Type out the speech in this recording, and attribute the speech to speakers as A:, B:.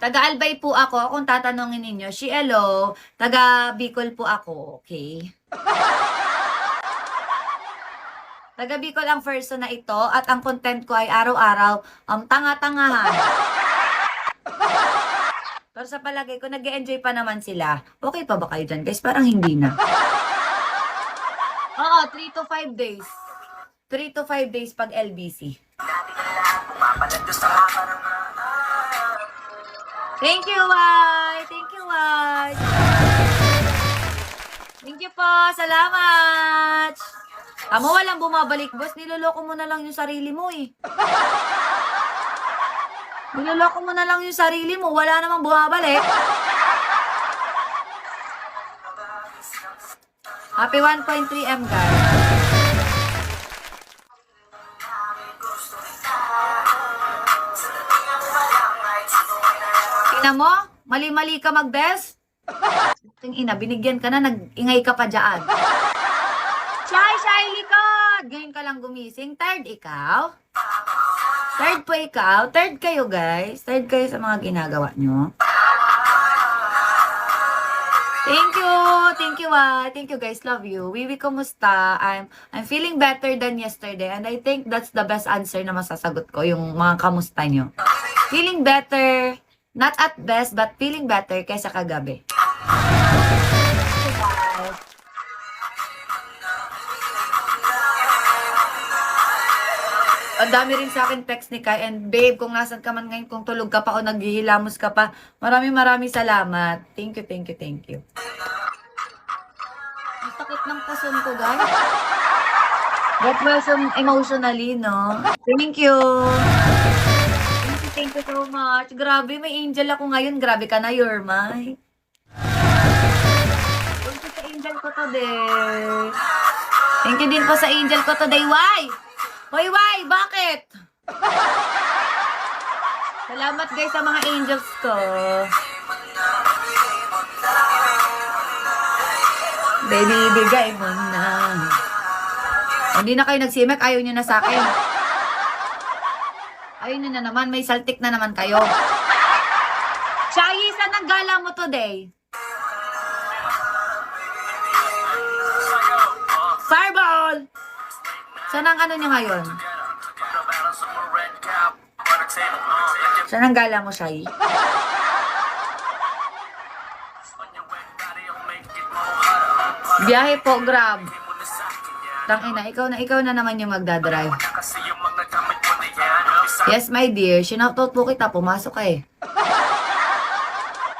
A: Taga-Albay po ako. Kung tatanungin ninyo, hello. Taga Bicol po ako, okay? Taga Bicol ang person na ito at ang content ko ay araw-araw tanga-tangahan. Pero sa palagay ko, nag-e-enjoy pa naman sila. Okay pa ba kayo dyan, guys? Parang hindi na. Oo, 3 to 5 days. 3 to 5 days pag LBC. Thank you, White! Thank you, White! Thank you po! Salamat! Tama, walang bumabalik, boss. Niloloko mo na lang yung sarili mo, eh. Niloloko mo na lang yung sarili mo. Wala namang bumabalik. Happy 1.3 M, guys. Tingnan mo, mali-mali ka mag-best. Ina, binigyan ka na, nag-ingay ka pa dyan. Shy, likod! Ngayon ka lang gumising. Third ikaw. Third po ikaw. Third kayo, guys. Third kayo sa mga ginagawa nyo. Thank you. Thank you, Thank you, guys. Love you. Wiwi, kumusta? I'm feeling better than yesterday and I think that's the best answer na masasagot ko, yung mga kamusta nyo. Feeling better, not at best, but feeling better kaysa kagabi. Ang dami rin sa akin text ni Kai. And babe, kung nasan ka man ngayon, kung tulog ka pa o naghihilamos ka pa, maraming salamat. Thank you. Ang sakit ng pasun ko, guys. Get well emotionally, no? Thank you. Thank you so much. Grabe, may angel ako ngayon. Grabe ka na, Yorma. Thank you sa angel ko today. Thank you din po sa angel ko today. Why? Why? Bakit? Salamat guys sa mga angels ko. Baby, bigay mo na. Hindi na kayo nagsimek, ayaw nyo na sa akin. Ayaw nyo na naman, may saltik na naman kayo. Shayi, saan ang gala mo today? Fireball! Saan ang ano nyo ngayon? Saan ang gala mo, Shai? Biyahe po, Grab. Tangina, ikaw na naman yung magdadrive. Yes, my dear. Sinoutout po kita. Pumasok ka eh.